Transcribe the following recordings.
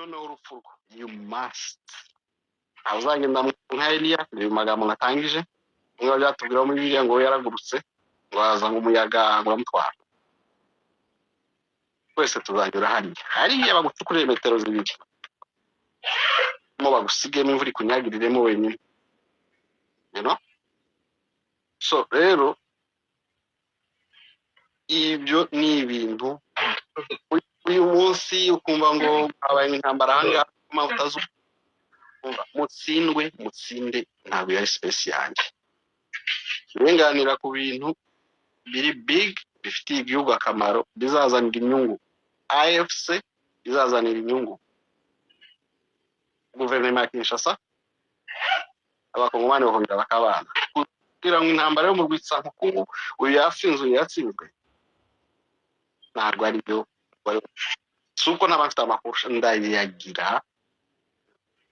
noneho urupfu rwo you must uzagenda nka Eliya ni magambo natangije niba byatubwira muri Bibiliya ngo yaragurutse ngo aza nk'umuyaga uramutwara twese tuzanyura hariya bagucukurire metero zibiri mo bagusigemo imvura ikunyagiriremo wenyine so rero ibyo ni ibintu uyu munsi ukumva ngo habaye intambara ahangaha kuma utazumva mutsinde ntabwo yari space yanjye urenganira ku bintu biri big bifitiye igihugu akamaro bizazanira inyungu AFC bizazanira inyungu guverinoma ya Kinshasa abakongomani bakongera bakabana kugira ngo intambara yo mu Rwitsa nkuko uyu yatsinzwe ntabwo ari byo suko n'abafite amakurusha ndayagira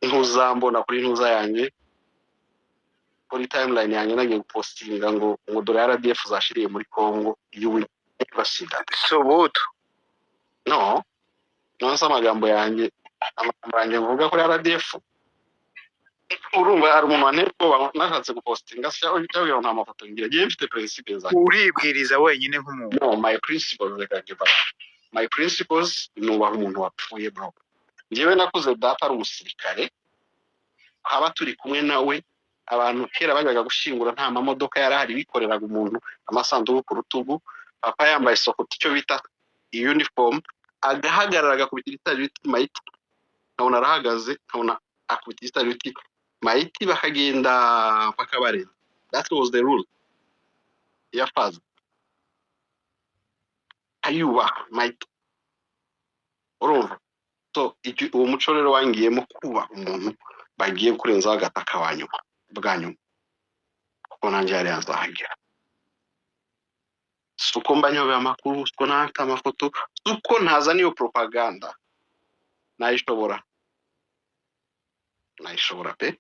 ntuzambona kuri ntuza yanjye kuri timeline yanjye nagiye gupostinga ngo dore RDF zashiriye muri Congo you will never see that Soboto no amagambo yanjye mvuga kuri RDF urumva hari umuntu waneko nashatse gupostinga cyangwa nta mafoto ngira giye mfite principles zanjye uribwiriza wenyine nk'umuntu no my principles nubaha umuntu wapfuye bro njyewe nakuze data ari umusirikare haba turi kumwe nawe abantu kera bajyaga gushingura nta mamodoka yarahari bikoreraga umuntu amasanduku ku rutugu papa yambaye sokoti cyo bita uniform agahagarara ku bititari biti mayiti nabona arahagaze nabona akubititari biti mayiti bakagenda bakabare that was the rule ya faza ayuba mayiti urumva so uwo muco rero wangiyemo kuba umuntu bagiye kurenza agataka wanyuma bwanyuma kuko nanjye yari yazahagera suko mbanyobe amakuru suko nafite amafoto suko ntaza niyo propaganda nayishobora pe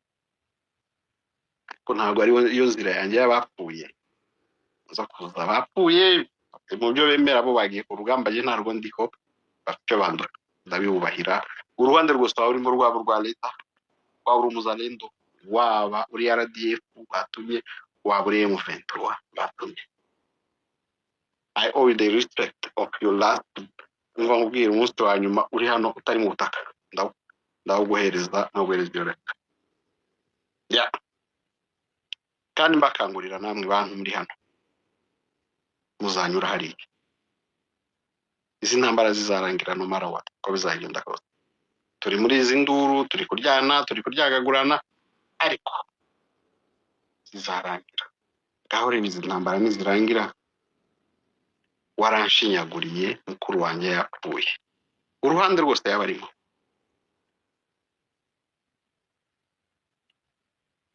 ko ntabwo ari yo nzira yanjye y'abapfuye nza kuza bapfuye mu byo bemera bo bagiye ku rugamba je ntarwo ndiko bafite bandura ndabibubahira uruhande rwose urimo rwabo rwa leta waba umuzalendo waba uri RDF batumye waba uri M23 batumye I owe the respect of your last umva nkubwira umunsi wa nyuma uri hano utari mu butaka ndaguhereza iyo leta ya kandi mbakangurira namwe bantu muri hano muzanyura hariya izi ntambara zizarangira no marawa ko bizagenda kose turi muri izi nduru turi kuryana turi kuryagagurana ariko zizarangira gaho rero izi ntambara nizirangira waranshinyaguriye mukuru wanjye yapfuye uruhande rwose yabarimo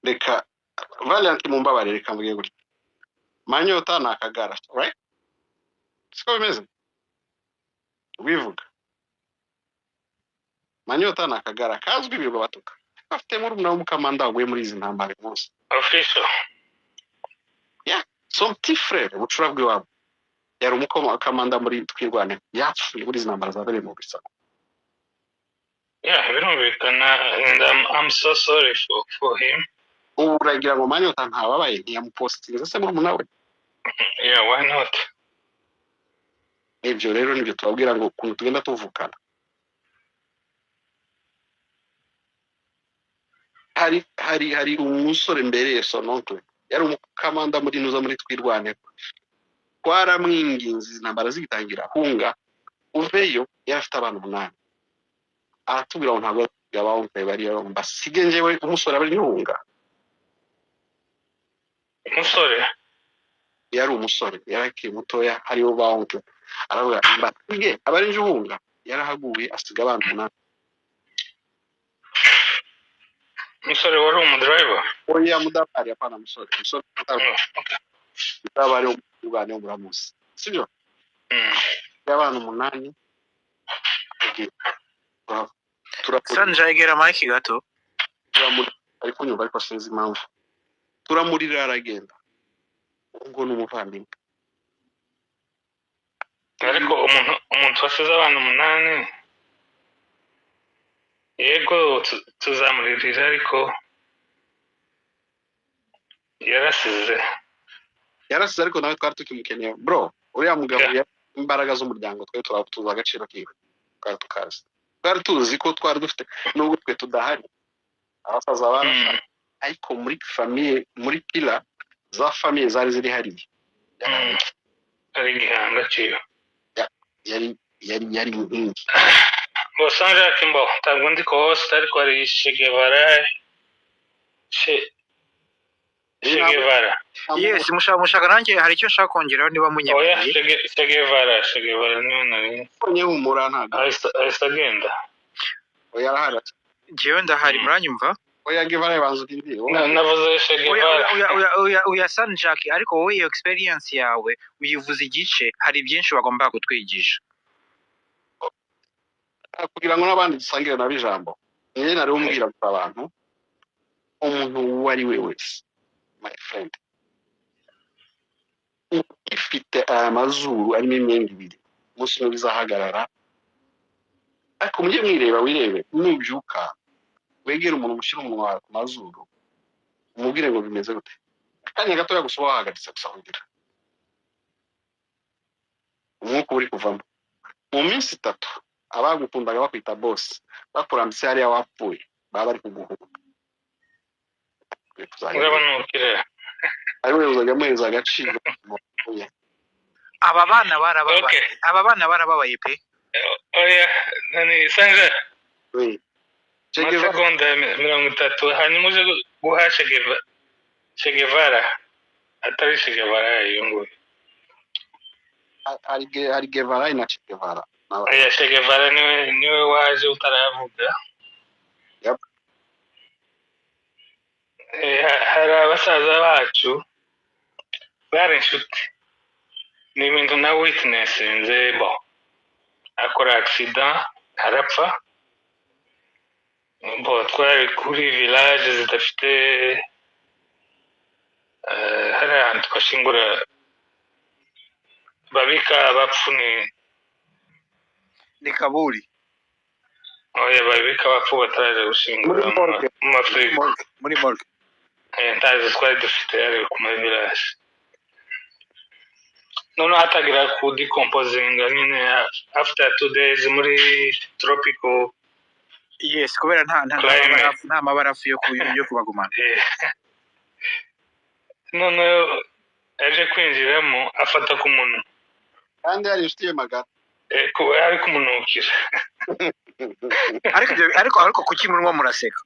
reka Valiant mumbabare reka mvuge gutya Manyota nakagara right siko bimeze wivuga Manyota nakagara kazwi bigo batuka afite muri umukamanda waguye muri izi ntambara munsi official son petit frère bucura bw'iwabo yari umukamanda muri twirwane yapfuye muri izi ntambara zabereye mu Rwitsa birumvikana and I'm so sorry for him uragira ngo Manyota ntababaye ntiyamupostinze se muri munawe why not ibyo rero nibyo tubabwira ngo kuntu tugenda tuvukana hari umusore mbere sononke yari umukamanda muri nuza muri twirwane twaramwinginze intambara zigitangira hunga uveyo yarafite abantu 8 aratubwira ngo ntabwo yabaho bari mbasige njewe umusore abari hunga umusore yari umusore yarakiri mutoya hariho baonke aravuga mbasige abari njunga yarahaguye asiga abantu 8 umusore wari umudriver oya mudapari apana umusore ndabari umugane umuramusi sibyo y'abantu 8 sanjagera mike gato ariko nyumva ariko sinzi impamvu turamurira aragenda ngo n'umuvandimwe ariko umuntu wasize abantu 8 yego tuzamuririra ariko yarasize ariko nawe twari tukimukeneye bro. Uriya mugabo imbaraga z'umuryango twe tuzi agaciro kiwe, twari tukazi, twari tuzi ko twari dufite nubwo twe tudahari abasaza barashaje, ariko muri famiye, muri pila za famiye zari ziri hariya ari igihanga cyiwe, yari inkingi. Bosanje akimbo ntabwo ndi ko host ariko ari Che Guevara. Yes, mushaka nanjye hari icyo nshaka kongeraho niba munyemeye. Oya, Che Guevara niwe nari konye humura ntabwo ahise agenda. oya arahari, Jewe ndahari muranyumva? oya Guevara banzu ndindi Navuze Che Guevara. Oya Sanjak, ariko wowe iyo experience yawe uyivuze igice, hari byinshi bagomba kutwigisha kugira ngo n'abandi dusangire na bijambo. Njye nari umbwira abantu umuntu uwo ari we wese, my friend, ifite amazuru arimo imyenda ibiri, umunsi umwe bizahagarara. Ariko mujye wirebe nubyuka wegera umuntu mushyira umunwa wawe ku mazuru umubwire ngo bimeze gute, akanya gatoya gusa wahagaritse gusa kugira umwuka uri kuvamo. Mu minsi 3 abagukundaga bakwita boss bakurambitse hariya wapfuye baba bari kuguhuka. Urabanukire ari we uzajya muhereza agaciro. aba bana barababaye pe. Oya nani Sanje we seconda 30 hanyuma uje guha Che Guevara atari Che Guevara yungu ari Guevara na Che Guevara. Oya Che Guevara niwe waje utaravuga. Yep. Hari abasaza bacu bari inshuti, ni ibintu na witness nzebo akora accident arapfa, twari kuri village zidafite hari ahantu twashingura babika abapfu Ni kaburi. Oya babika abapfu bataraje gushingura mu mafrigo Muri morgue. ntazi twari dufite ari ku village, none hatagira ku decomposing nyine after 2 days muri tropical. Yes, kubera nta mabarafu yo kubagumana. None aje kwinjiramo afata ku muntu kandi ari inshuti ye magara, ari kumunukira. ariko kuki munwa muraseka?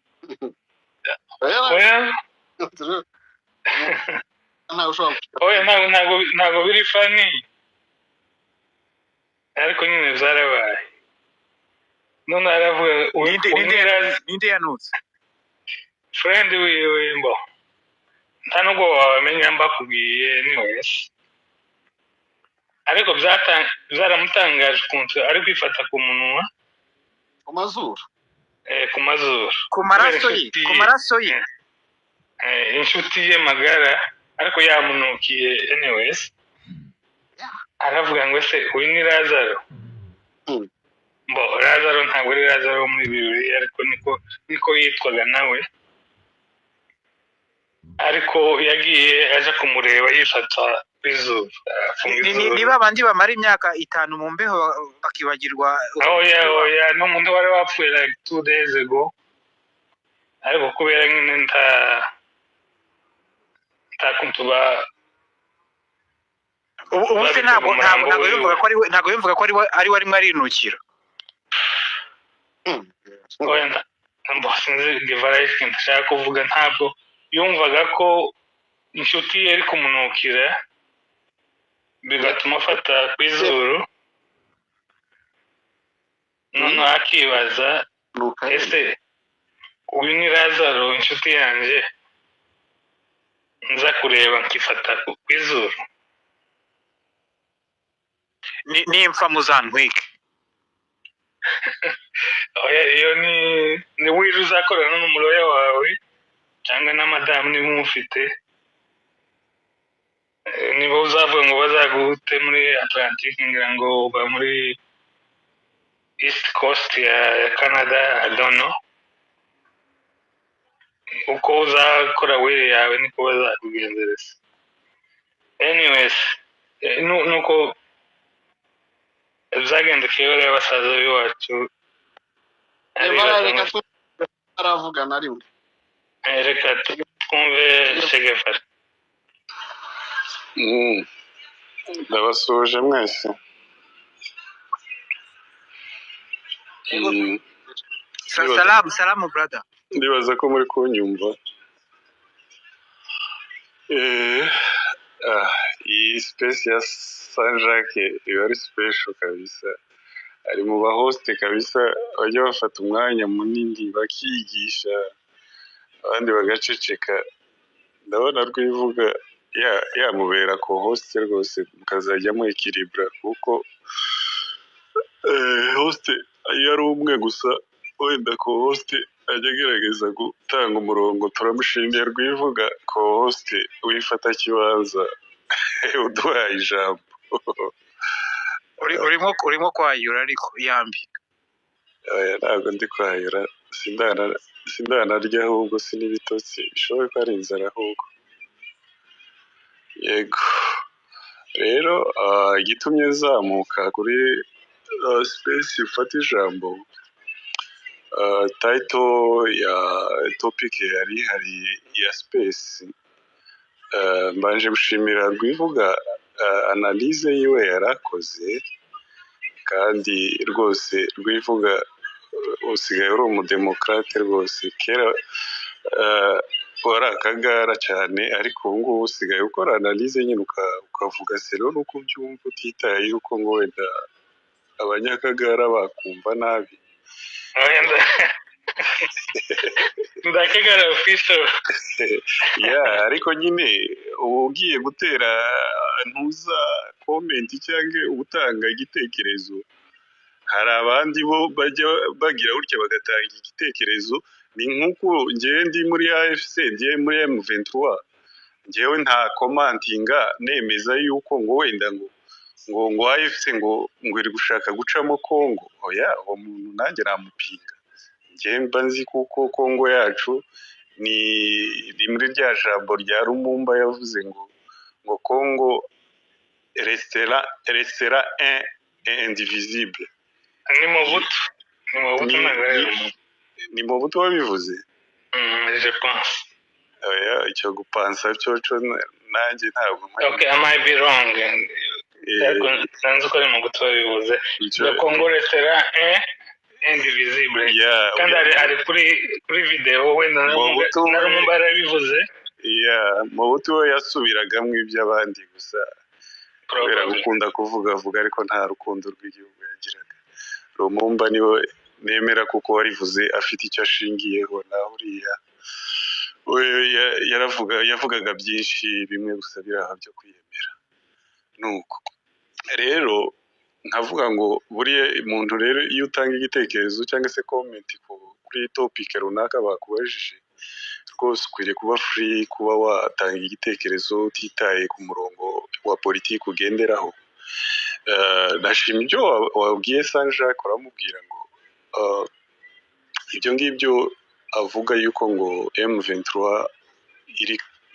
Oya ntabwo biri funny, ariko nyine byarabaye. None aravuga ninde yanutse friend wiwe mbo nta nubwo wamenya mbakubwiye anyways, ariko byaramutangaje ukuntu ari kwifata ku munwa, ku mazuru, ku maraso ye inshuti ye magara, ariko yamunukiye anyways. Aravuga ngo se uyu ni Lazaro. Mbo Lazaro ntabwo ari Lazaro muri Bibiliya, ariko niko yitwaga nawe, ariko yagiye aje kumureba yifata bizuba. Niba bandi bamara imyaka 5 mu mbeho bakibagirwa. Oya n'umuntu wari wapfuye like 2 days ago, ariko kubera nyine nta kuntuba ubu se ntabwo yumvaga ko ari wari mwarinukira. Oya mbo sinzi Guevara ikintu ashaka kuvuga, ntabwo yumvaga ko inshuti ye ari kumunukira bigatuma afata ku izuru. None akibaza ese uyu ni Lazaro inshuti yanjye nza kureba nkifata ku izuru? Ni impfa muzantwike. Oya iyo ni wiri uzakorana n'umuroya wawe cyangwa na madamu niba umufite, niba uzavuga ngo bazaguhute muri Atlantic ngira ngo uba muri East Coast ya Canada, I don't know. uko uzakora wire yawe niko bazakugenzereza. Anyways, nuko byagendekeye bariya basaza b'iwacu reka turavuga na rimwe. reka twumve Che Guevara. ndabasuje mwese. Salamu brother. Ndibaza ko muri kunyumva. Iyi space ya Saint-Jacques iba ari special kabisa. Ari mu ba host kabisa bajya bafata umwanya munini bakigisha abandi bagaceceka. Ndabona Rwivuga yamubera ko host rwose mukazajyamo equilibre kuko host iyo ari umwe gusa wenda ko host ajya agerageza gutanga umurongo. Turamushimiye Rwivuga ko host wifata kibanza uduhaye ijambo. urimo kwayura ariko yambi. Ntabwo ndi kwayura, sindanarya ahubwo sinibitotsi, bishoboye ko ari inzara ahubwo. Yego rero igitumye zamuka kuri space ufata ijambo, title ya topic yari hari ya space. Mbanje gushimira Rwivuga analyse yiwe yarakoze, kandi rwose Rwivuga usigaye uri umudemokrate rwose. Kera wari akagara cyane, ariko ubu ngubu usigaye ukora analyse nyine ukavuga sero nuko ubyumva utitaye yuko ngo wenda abanyakagara bakumva nabi. ndakegara official. Ariko nyine ubu ugiye gutera ntuza comment cyangwa utanga igitekerezo, hari abandi bo bajya bagira gutya bagatanga igitekerezo. Ni nk'uko ngewe ndi muri AFC, ngewe muri M23, ngewe nta commentinga nemeza yuko ngo wenda ngo AFC ngo iri gushaka gucamo Congo. Oya, uwo muntu nanjye namupinga. Ngewe mba nzi kuko Congo yacu ni muri rya jambo rya Lumumba yavuze ngo Congo restera indivisible. Ni Mobutu wabivuze. Je pense. Oya, icyo gupansa cyo nanjye ntabwo. Okay, I might be wrong. Sanzo ko ari Mobutu wabivuze. Le Congo restera indivisible. Kandi ari kuri video wenda na Lumumba yarabivuze. Mobutu we yasubiragamo iby'abandi gusa kubera gukunda kuvuga ariko nta rukundo rw'igihugu yagiraga. Lumumba niwe nemera kuko warivuze afite icyo ashingiyeho, naho uriya yavugaga byinshi bimwe gusa biraha byo kwiyemera. Nuko rero nkavuga ngo buriya umuntu rero iyo utanga igitekerezo cyangwa se comment kuri topic runaka bakubajije, rwose ukwiriye kuba free kuba watanga igitekerezo utitaye ku murongo wa politiki ugenderaho. Nashima ibyo wabwiye Saint-Jacques, uramubwira ngo ibyo ngibyo avuga yuko ngo M23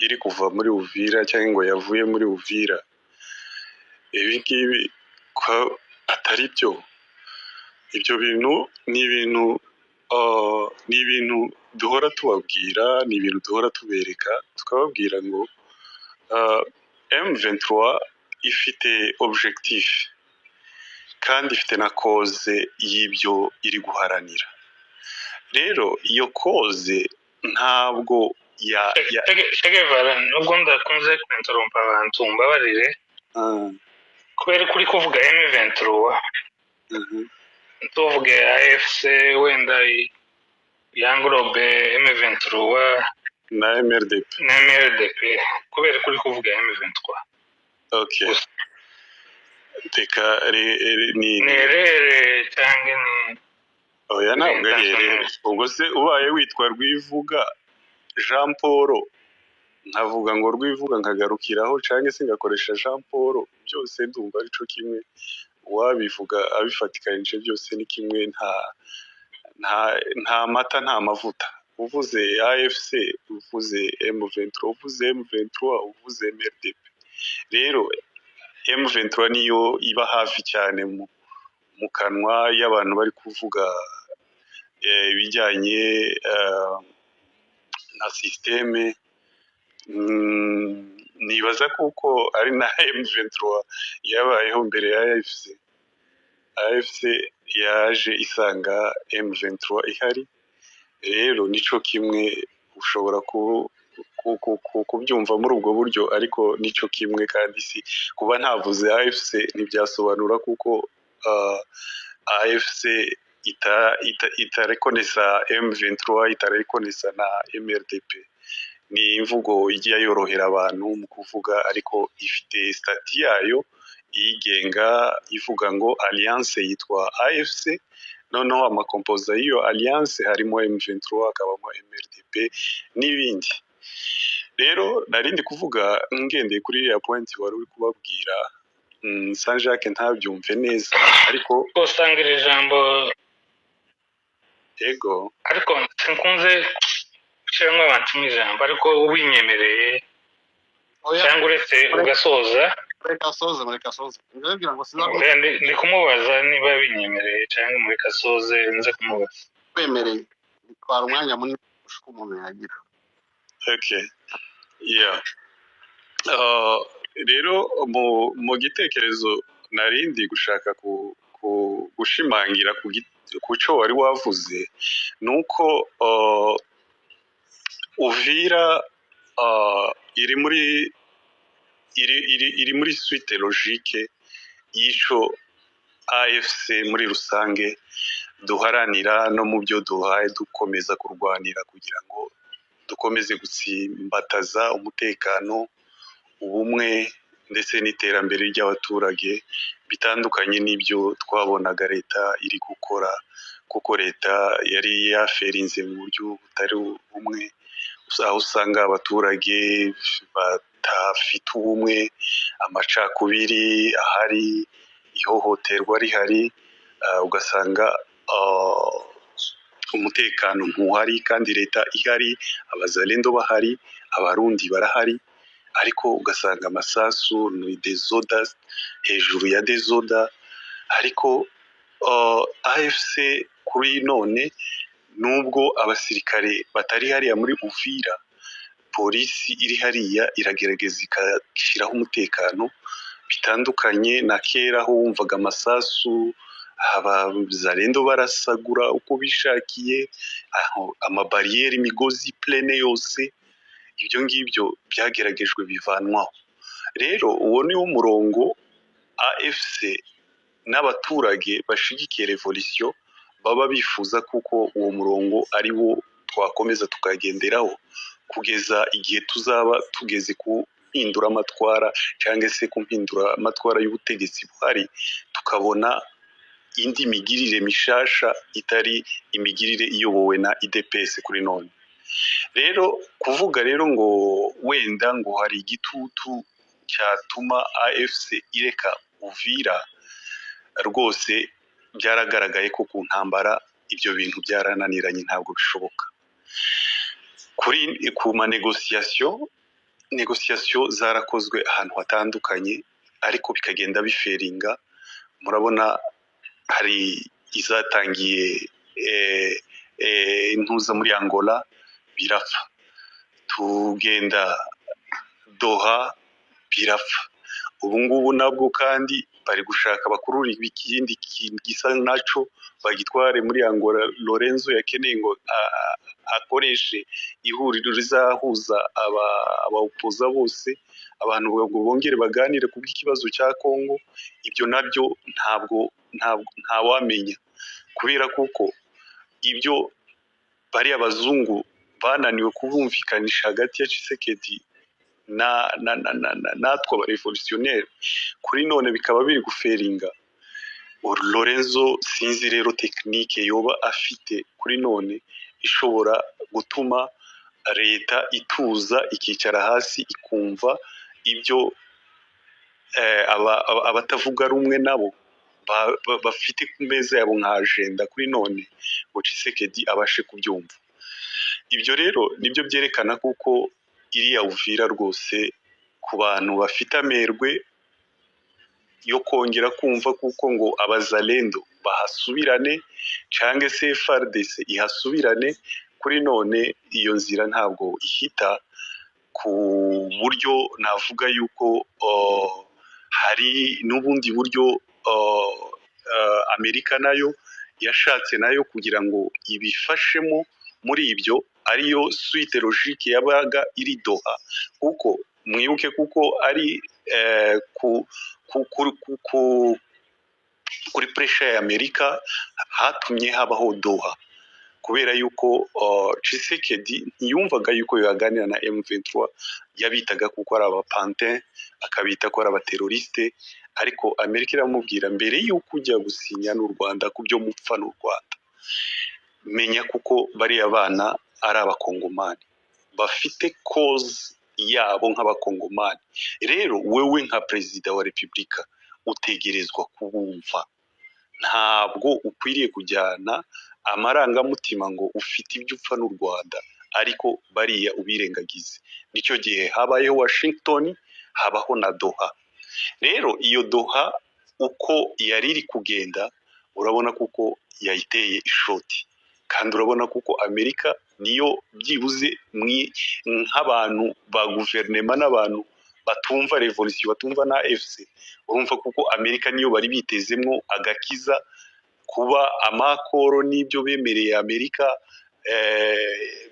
iri kuva muri Uvira cyangwa ngo yavuye muri Uvira. Ibi ngibi atari byo. Ibyo bintu ni ibintu duhora tubabwira, ni ibintu duhora tubereka, tukababwira ngo M23 ifite objectif kandi ifite na cause y'ibyo iri guharanira. Rero iyo cause ntabwo Che Guevara, nubwo ndakunze kwinterrompa abantu mbabarire, kubera kuri kuvuga M23 tuvuge AFC wenda yanglobe M23 na MRDP kubera kuri kuvuga M23. Okay. Teka ni rere cyangwa ni oya ntabwo ari rere. Ubwo se ubaye witwa Rwivuga Jean Paul, nkavuga ngo Rwivuga nkagarukiraho cyangwa se ngakoresha Jean Paul, byose ndumva ari cyo kimwe. Wabivuga abifatikanije byose ni kimwe. Nta mata nta mavuta. uvuze AFC uvuze M23 uvuze M23 uvuze MRDP. Rero M23 niyo iba hafi cyane mu kanwa y'abantu bari kuvuga ibijyanye na systeme. Nibaza kuko ari na M23 yabayeho mbere ya AFC yaje isanga M23 ihari. Rero nico kimwe ushobora kubyumva muri ubwo buryo, ariko nico kimwe kandi si kuba ntavuze AFC ntibyasobanura kuko AFC itarekonesa M23 itarekonesa na MRDP. Ni imvugo igiye yorohera abantu mu kuvuga, ariko ifite stati yayo igenga ivuga ngo alliance yitwa AFC. Noneho amakompoza y'iyo alliance harimo M23 akabamo MRDP n'ibindi. Rero narindi kuvuga ngendeye kuri ya point wari uri kubabwira, Saint Jacques ntabyumve neza, ariko usangira ijambo ego, ariko nkunze gushyiramo abantu mu ijambo, ariko ubinyemereye cyangwa uretse ugasoza. Mureka asoze ndabwira ngo ndi kumubaza niba binyemereye cyangwa mureka asoze nze kumubaza. Kwemereye bitwara umwanya munini uko umuntu yagira. Okay, yeah. Rero mu gitekerezo narindi gushaka gushimangira ku cyo wari wavuze, nuko Uvira iri muri suite logique y'ico AFC muri rusange duharanira no mu byo duhaye dukomeza kurwanira kugira ngo dukomeze gutsimbataza umutekano, ubumwe ndetse n'iterambere ry'abaturage bitandukanye n'ibyo twabonaga leta iri gukora, kuko leta yari yaferinze mu buryo butari bumwe, aho usanga abaturage batafite ubumwe, amacakubiri ahari, ihohoterwa rihari, ugasanga umutekano ntuhari kandi leta ihari, abazalendo bahari, abarundi barahari, ariko ugasanga amasasu ni desoda hejuru ya desoda. Ariko AFC kuri none, nubwo abasirikare batari hariya muri Uvira, polisi iri hariya iragerageza igashyiraho umutekano bitandukanye na kera, aho wumvaga amasasu, abazalendo barasagura uko bishakiye, amabariyeri, imigozi plene yose. Ibyo ngibyo byageragejwe bivanwaho. Rero uwo ni wo murongo AFC n'abaturage bashigikiye revolution baba bifuza, kuko uwo murongo ari wo twakomeza tukagenderaho kugeza igihe tuzaba tugeze ku mpindura amatwara cyangwa se ku mpindura amatwara y'ubutegetsi buhari, tukabona indi migirire mishasha itari imigirire iyobowe na IDPS kuri none. Rero kuvuga rero ngo wenda ngo hari igitutu cyatuma AFC ireka Uvira, rwose byaragaragaye ko ku ntambara ibyo bintu byarananiranye, ntabwo bishoboka. Ku negociation zarakozwe ahantu hatandukanye, ariko bikagenda biferinga. Murabona hari izatangiye intuza muri Angola, birapfa. Tugenda Doha, birapfa. Ubu ngubu nabwo kandi bari gushaka bakurura ikindi gisa naco bagitware muri Angola. Lorenzo yakeneye ngo akoreshe ihuriro rizahuza abaopoza bose, abantu bongere baganire ku bw'ikibazo cya Kongo. Ibyo nabyo ntawamenya, kubera kuko ibyo bari abazungu bananiwe kubumvikanisha hagati ya Tshisekedi natwe abarevolutionnaire, kuri none bikaba biri guferinga. Lorenzo sinzi rero tekinike yoba afite kuri none ishobora gutuma leta ituza, ikicara hasi ikumva ibyo abatavuga rumwe nabo bafite ku meza yabo nka agenda kuri none, ngo Tshisekedi abashe kubyumva. ibyo rero nibyo byerekana kuko iriya Uvira rwose ku bantu bafite amerwe yo kongera kumva kuko ngo abazalendo bahasubirane cyangwa se FARDC ihasubirane, kuri none iyo nzira ntabwo ihita, ku buryo navuga yuko hari n'ubundi buryo Amerika nayo yashatse nayo kugira ngo ibifashemo muri ibyo, ariyo suite logique yabaga iri Doha, kuko mwibuke kuko ari kuri pressure ya Amerika hatumye habaho Doha, kubera yuko Tshisekedi ntiyumvaga yuko yaganira na M23, yabitaga kuko ari abapantin, akabita ko ari abateroriste, ariko Amerika iramubwira mbere yuko ujya gusinya n'u Rwanda ku byo mupfa n'u Rwanda, menya kuko bari abana ari abakongomani bafite cause yabo nk'abakongomani. Rero wewe nka perezida wa repubulika utegerezwa kubumva, ntabwo ukwiriye kujyana amarangamutima ngo ufite ibyo upfa n'u Rwanda ariko bariya ubirengagize. Nicyo gihe habayeho Washington, habaho na Doha. Rero iyo Doha uko yari iri kugenda, urabona kuko yayiteye ishoti, kandi urabona kuko Amerika niyo byibuze nk'abantu ba guverinema n'abantu batumva revolution, batumva na FC, urumva kuko Amerika niyo bari bitezemwo agakiza, kuba amakoro n'ibyo bemereye Amerika,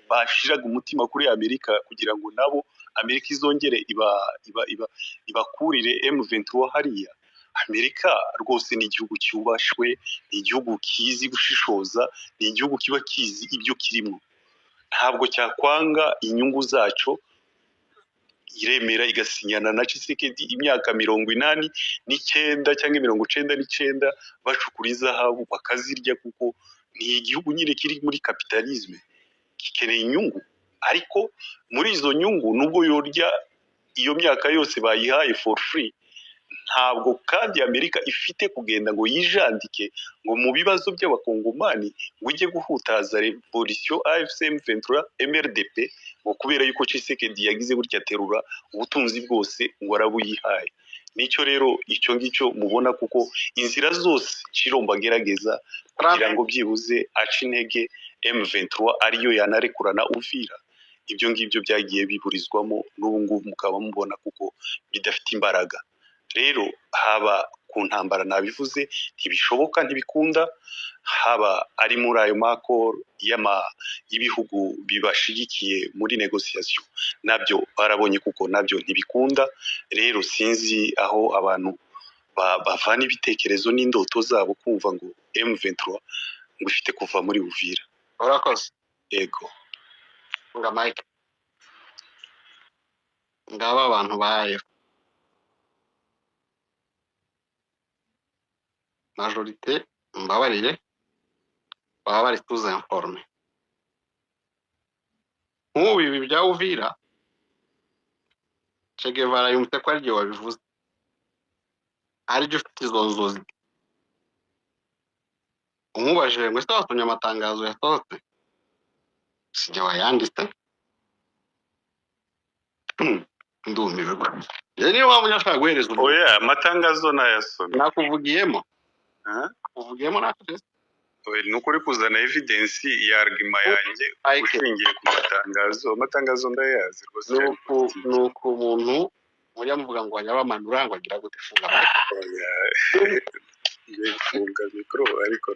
bashiraga umutima kuri Amerika kugira ngo nabo Amerika izongere ibakurire M23 hariya. Amerika rwose ni igihugu cyubashwe, ni igihugu kizi gushishoza, ni igihugu kiba kizi ibyo kirimo, ntabwo cyakwanga inyungu zaco, iremera igasinyana na Tshisekedi imyaka 89 cyangwa 99 bacukura izahabu bakazirya, kuko ni igihugu nyine kiri muri kapitalisme, kikeneye inyungu. Ariko muri izo nyungu nubwo yorya iyo myaka yose bayihaye for free, ntabwo kandi Amerika ifite kugenda ngo yijandike ngo mu bibazo by'abakongomani ngo ujye guhutaza revolution AFC M23 MRDP, ngo kubera yuko Tshisekedi yagize gutya terura ubutunzi bwose ngo arabuyihaye. Nicyo rero icyo ngicyo mubona kuko inzira zose Chiromba agerageza kugira ngo byibuze aca intege M23 ariyo yanarekurana Uvira, ibyo ngibyo byagiye biburizwamo, n'ubu ngubu mukaba mubona kuko bidafite imbaraga. Rero haba ku ntambara nabivuze ntibishoboka, ntibikunda, haba ari muri ayo makoro y'ibihugu bibashigikiye muri negociation, nabyo barabonye kuko nabyo ntibikunda. Rero sinzi aho abantu bavana ibitekerezo n'indoto zabo kumva ngo M23 ngo ifite kuva muri Uvira. Urakoze. Ego. Nga Mike. Ngaba abantu baye majorité mbabarire baba bari tuze informe. Nk'ubu ibi bya Uvira, Che Guevara yumve ko ari wabivuze, ari byo ufite izo nzozi. Umubajije ngo ese wasomye amatangazo yasohotse? Sijye wayanditse. Ndumiwe gutya. Niyo mpamvu nyashaka guhereza umuntu. Oya, amatangazo nayasomye. Nakuvugiyemo. Uvugiyemo natwe. Ni ukuri kuzana evidence ya argument yanjye ushingiye ku matangazo. Amatangazo ndayazi rwose. Nuko umuntu mujya muvuga ngo wanyabamanura ngo agira gute funga mic. Funga mikro ariko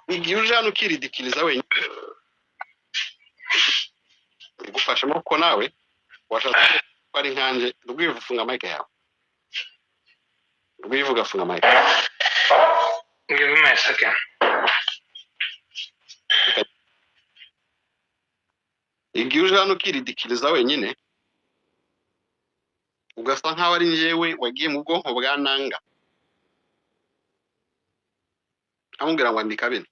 igihe uje hano ukiridikiriza wenyine bigufashamo kuko nawe washatse ko ari nkanje rwivuga ufunga mic yawe. Rwivuga funga mic. Give me a second. Igihe uje hano ukiridikiriza wenyine ugasa nkaho ari njyewe wagiye mu bwonko bwa nanga, amubwira ngo andika bino,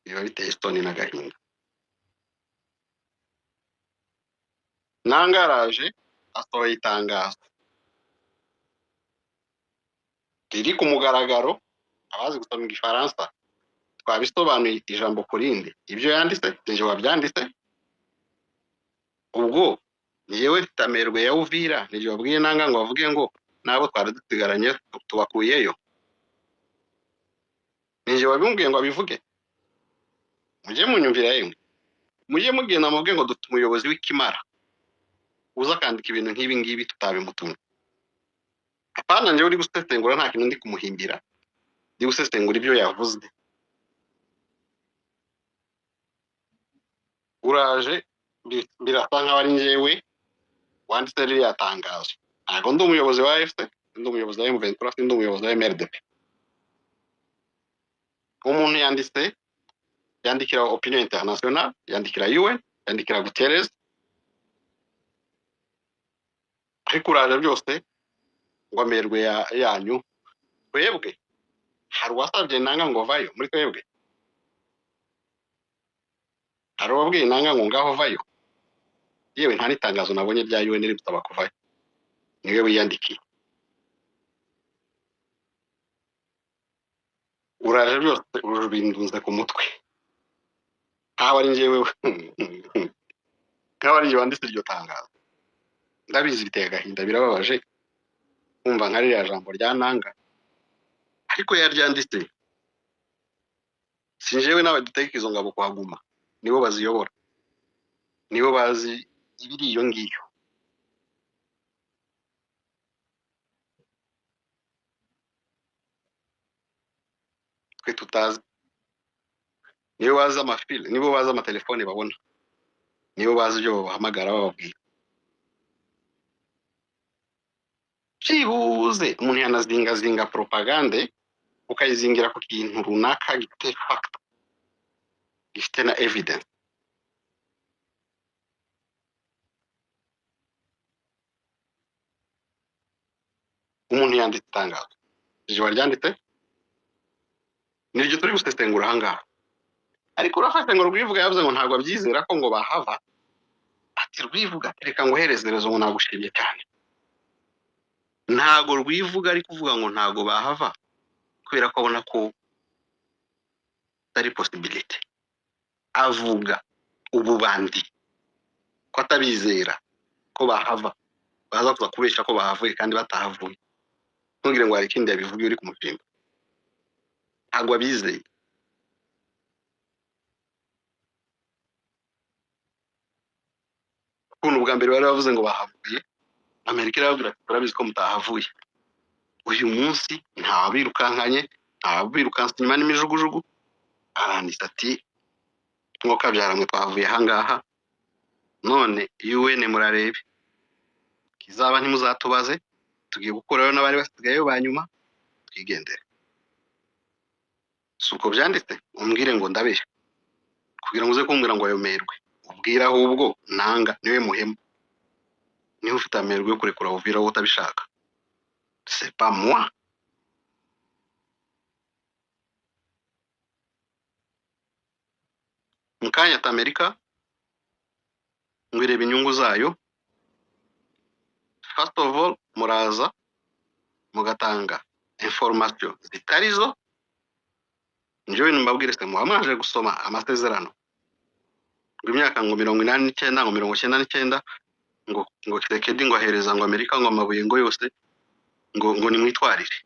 biba biteye isoni n'agahinda. Nanga araje asohoye itangazo riri ku mugaragaro, abazi gusoma igifaransa twabisobanuye ijambo kurindi ibyo yanditse nje wabyanditse ubwo yewe tamerwe ya Uvira nije wabwiye nanga ngo bavuge ngo nabo twari dusigaranye tubakuyeyo nije wabimbwiye ngo abivuge muje munyumvira yemwe muje mugenda mubwe ngo dutuma umuyobozi w'ikimara uza kandika ibintu nk'ibi ngibi tutabimutumye apana nje uri gusesengura nta kintu ndi kumuhimbira ndi gusesengura ibyo yavuze uraje birasa nkaho ari njyewe wanditse ririya tangazo ntabwo ndi umuyobozi wa AFC ndi umuyobozi wa M23 ndi umuyobozi wa MRDP umuntu yandikira Opinion International yandikira UN yandikira Guterres ariko uraje byose ngo amerwe yanyu twebwe hari wasabye nanga ngo vayo muri twebwe hari wabwiye nanga ngo ngaho vayo yewe nta nitangazo nabonye rya UN riri gusaba kuvayo niwe wiyandikiye uraje byose urubindunze ku mutwe nkaho ari njyewe nkaho ari njye wanditse iryo tangazo ndabizi biteye agahinda birababaje kumva nka ririya jambo rya nanga ariko yaryanditse sinjewe nawe duteka izo ngabo kuhaguma nibo baziyobora nibo bazi ibiri iyo ngiyo twe tutazi nibo bazi amafile nibo bazi amatelefone babona nibo bazi ibyo bahamagara bababwira byibuze umuntu yanazingazinga propagande ukayizingira ku kintu runaka gifite fact gifite na evidence umuntu yanditse itangazo ijoro ryanditse niryo turi gusesengura ahangaha ariko urafashe ngo rwivuga yavuze ngo ntabwo abyizera ko ngo bahava ati rwivuga reka ngo herezerezo ngo nagushimye cyane ntago rwivuga ari kuvuga ngo ntago bahava kubera ko abona ko ari possibility avuga ububandi ko atabizera ko bahava baza kuza kubesha ko bahavuye kandi batahavuye ntugire ngo hari ikindi yabivuga uri kumushimba ntago abizeye ukuntu bwa mbere bari bavuze ngo bahavuye Amerika irababwira ati turabizi ko mutahavuye uyu munsi ntabirukankanye ntabirukanse inyuma n'imijugujugu aranditse ati ngo kabyaramwe twavuye ahangaha none UN murarebe kizaba ntimuzatubaze tugiye gukurayo n'abari basigayeyo banyuma twigendere suko byanditse umbwire ngo ndabeshya kugira ngo uze kumbwira ngo ayomerwe ubwira ahubwo nanga niwe muhemu niho ufite amerwe yo kurekura Uvira wowe utabishaka c'est pas moi mukanya Amerika ngwireba inyungu zayo first of all muraza mugatanga information zitarizo njyewe mbabwire se muhamanje gusoma amasezerano imyaka ngo 89 ngo 99 ngo Kisekedi ngo ahereza ngo Amerika ngo amabuye ngo yose ngo ni mwitwarire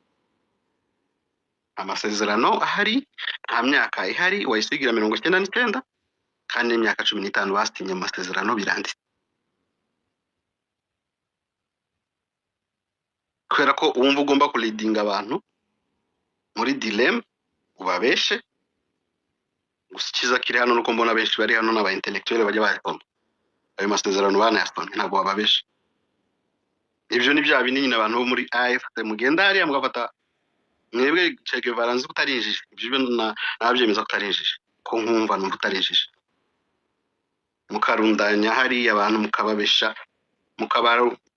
amasezerano ahari nta myaka ihari wayisigira 99 kandi imyaka 15 basinye amasezerano biranditse kubera ko wumva ugomba kuleadinga abantu muri dilemme ubabeshe gusikiza kiri hano nuko mbona benshi bari hano n'aba intellectuel bajya bayasoma ayo masezerano banayasoma ntabwo bababeshe ibyo ni bya binini abantu bo muri AFC mugenda hariya mugafata mwebwe Che Guevara nzi kutarinjije ibyo nabyemeza kutarinjije ko nkumva numva utarinjije mukarundanya hari abantu mukababesha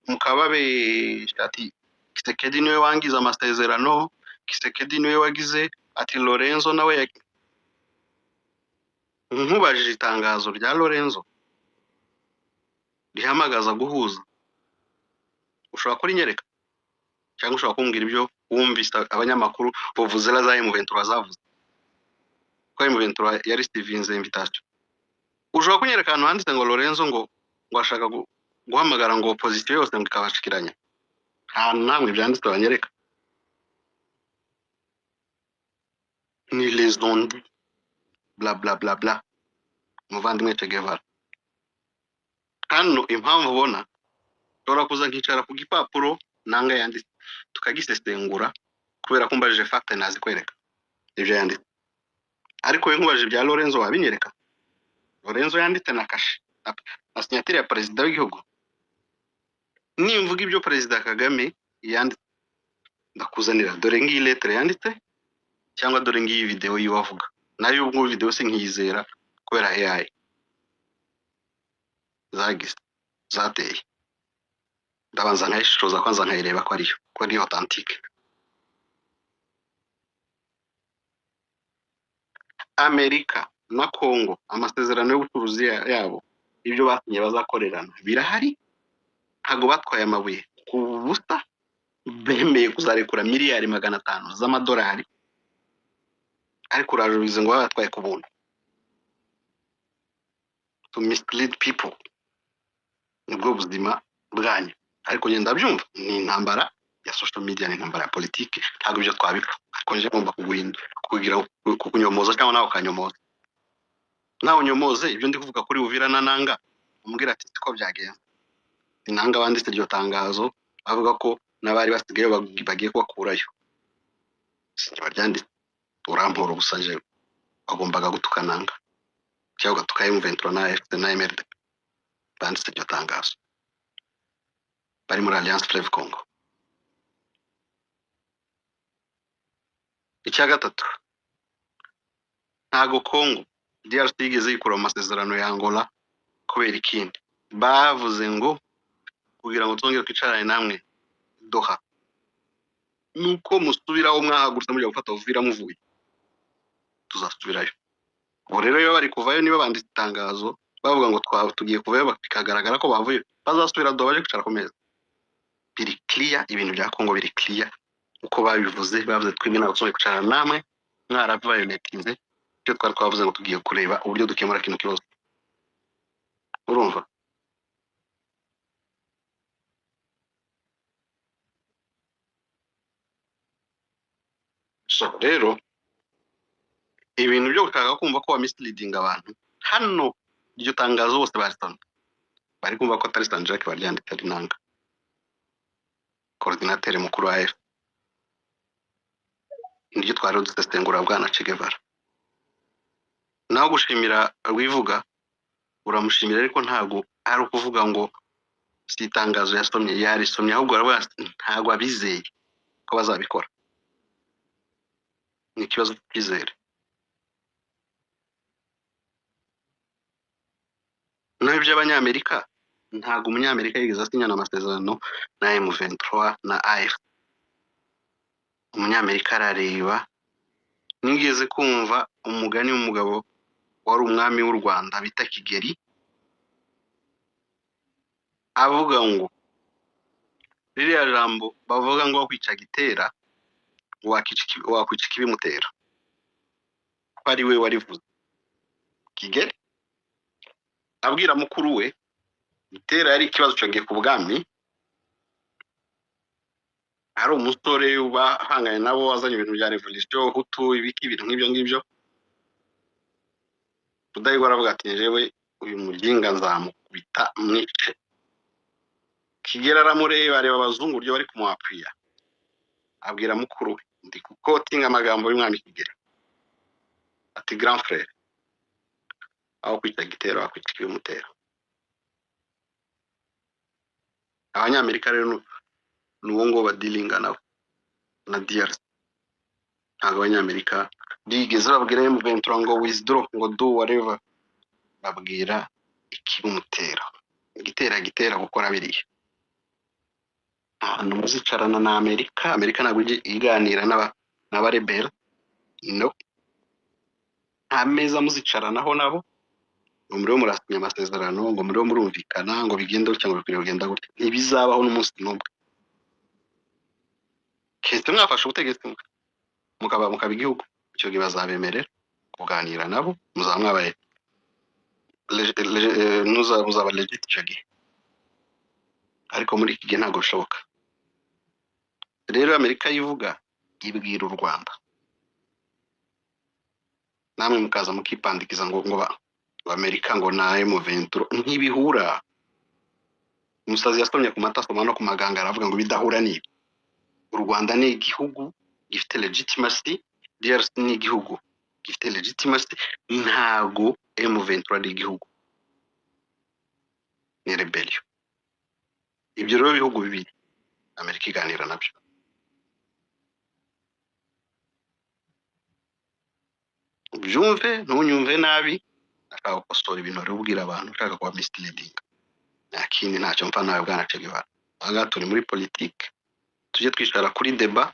mukababesha ati Kisekedi niwe wangiza amasezerano Kisekedi niwe wagize ati Lorenzo nawe nkubajije itangazo rya Lorenzo rihamagaza guhuza ushobora kuri nyereka cyangwa ushobora kumbwira ibyo wumvise abanyamakuru bavuze la za M23 zavuze ko M23 yari Steven's invitation ushobora kunyereka ahantu handitse ngo Lorenzo ngo ashaka guhamagara ngo opposition yose ngo ikabashikiranya nta namwe byanditse banyereka ni les ondes bla bla bla bla muvandimwe Che Guevara hano impamvu ubona tora kuza nkicara ku gipapuro nanga yanditse tukagisesengura kubera ko mbajije fact nazi kwereka ibyo yanditse ariko we nkubajije bya Lorenzo wabinyereka Lorenzo yanditse na kashe na signature ya president w'igihugu nimvuga ibyo president Kagame yanditse ndakuzanira dore ngiyi lettre yanditse cyangwa dore ngiyi video yiwavuga nayo ubwo video sinkiyizera kubera AI zagise zateye ndabanza nkayishoza kwanza nkayireba ko ari authentique Amerika na Congo amasezerano y'ubucuruzi yabo ibyo batinye bazakorerana birahari ntago batwaye amabuye ku busa bemeye kuzarekura miliyari 500 z'amadolari ariko urajubize ngo batwaye ku buntu to mislead people nibwo buzima bwanyu ariko ngenda byumva ni intambara ya social media ni intambara ya politike ntago ibyo twabipfa ariko nje ngomba kugira kukunyomoza cyangwa nawe kanyomoza nawe unyomoze ibyo ndi kuvuga kuri Uvira na Nanga umbwira ati siko byagenze inanga banditse iryo tangazo avuga ko nabari basigaye bagiye kubakurayo baryanditse urampora ubusanje bagombaga gutukananga cyangwa gatukaye M23 na FD na MRD banditse iryo tangazo bari muri Alliance Fleuve Congo icya gatatu ntago Congo DRC igeze ikura amasezerano ya Angola kubera ikindi bavuze ngo kugira ngo twongere kwicarane namwe Doha nuko musubiraho mwahagurutse mujya gufata Uvira muvuye tuzasubirayo ubu rero iyo bari kuvayo niba banditse itangazo bavuga ngo tugiye kuvayo bikagaragara ko bavuye bazasubira Doha baje kwicara ku meza biri clear ibintu bya Congo biri clear uko babivuze bavuze twebwe n'abasore kwicarana namwe mwaraviolatinze cyo twari twavuze ngo tugiye kureba uburyo dukemura kino kibazo urumva so rero ibintu byo gushaka kumva ko misleading abantu hano iryo tangazo bose bari kumva ko atari Sanjaki baryandika ari Nanga coordinateur mukuru wa AF niryo twari dusesengura bwana Che Guevara naho gushimira wivuga uramushimira ariko ntago ari ukuvuga ngo si itangazo yasomye yarisomye ahubwo aravuga ntago abizeye ko bazabikora ni kibazo cyizere naho by'abanyamerika ntago umunyamerika yigeze asinyana amasezerano na M23 na AF umunyamerika arareba nigeze kumva umugani w'umugabo wari umwami w'u Rwanda bita Kigeli avuga ngo ririya jambo bavuga ngo wakwica gitera wakwica kibimutera ari we warivuze Kigeli abwira mukuru we gitera yari ikibazo cyongeye ku bwami ari umusore ubahanganye nabo wazanye ibintu bya revolution hutu ibiki ibintu nk'ibyo Rudahigwa aravuga ati jewe uyu muginga nzamukubita mwice Kigeli aramureba areba abazungu uryo bari kumuapia abwira mukuru we ndi kukotinga amagambo y'umwami Kigeli ati grand frère aho kwita gitero akwita kibimutera abanyamerika rero nuwo ngo badilinga nabo na DRC ntago abanyamerika bigeze babwira M23 ngo withdraw ngo do whatever babwira ikibimutera gitera gukora biriya ahantu muzicarana na Amerika ntabwo iganira n'abarebera no ameza muzicaranaho nabo ngo muri murasinya amasezerano ngo muri murumvikana ngo bigende cyangwa bikwiriye kugenda gutya ntibizabaho n'umunsi n'umwe kese mwafashe ubutegetsi mukaba igihugu icyo gihe bazabemerera kuganira nabo muzamwabaye muzaba legit icyo gihe ariko muri iki gihe ntabwo bishoboka rero Amerika yivuga ibwira u Rwanda namwe mukaza mukipandikiza ngo Amerika ngo naye mu venturo nk'ibihura umusazi yasomye ku matasoma no ku maganga aravuga ngo bidahura nibi u Rwanda ni igihugu gifite legitimacy DRC ni igihugu gifite legitimacy ntago M23 ari igihugu ni rebellion ibyo rero bihugu bibiri Amerika iganira nabyo byumve ntunyumve nabi ashaka gukosora ibintu ari ubwira abantu ashaka kuba misleading nakindi ntacyo mfa nawe bwana Che Guevara aha turi muri politique tujye twicara kuri deba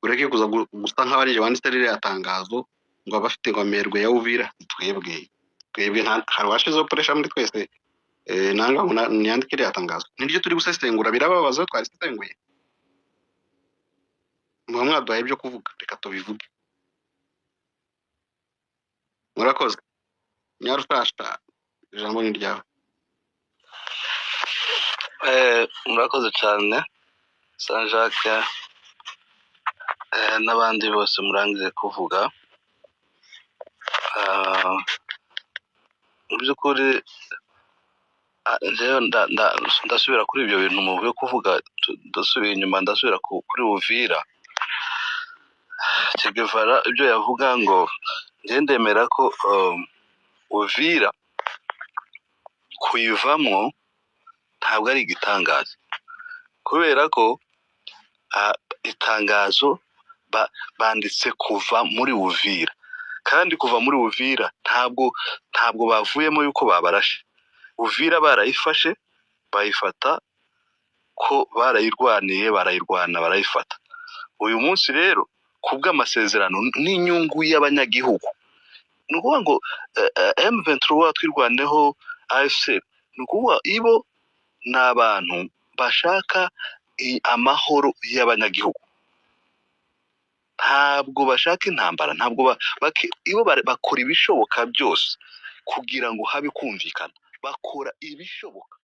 ureke kuza gusa nk'abarije wanditse rire yatangazo ngo abafite ngomerwe ya Uvira twebwe nta harwashize operation muri twese nanga ngo nyandikire yatangazo niryo turi gusesengura birababaza twarisesenguye mwaduhaye ibyo kuvuga reka tubivuge murakoze nyarushasha ijambo ni ryawe murakoze cyane Saint Jacques n'abandi bose murangije kuvuga mu by'ukuri ndasubira kuri ibyo bintu muvuye kuvuga ndasubiye inyuma ndasubira kuri Uvira Che Guevara ibyo yavuga ngo ndemera ko Uvira kuyivamo ntabwo ari igitangaza kubera ko itangazo banditse kuva muri Uvira kandi kuva muri Uvira ntabwo bavuyemo yuko babarashe Uvira barayifashe bayifata ko barayirwaniye barayifata uyu munsi rero kubw'amasezerano n'inyungu y'abanyagihugu nukuvuga ngo M23 twirwaneho AFC nukuvuga ibo n'abantu bashaka amahoro y'abanyagihugu ntabwo bashaka intambara ntabwo ibo bakora ibishoboka byose kugira ngo habe kumvikana bakora ibishoboka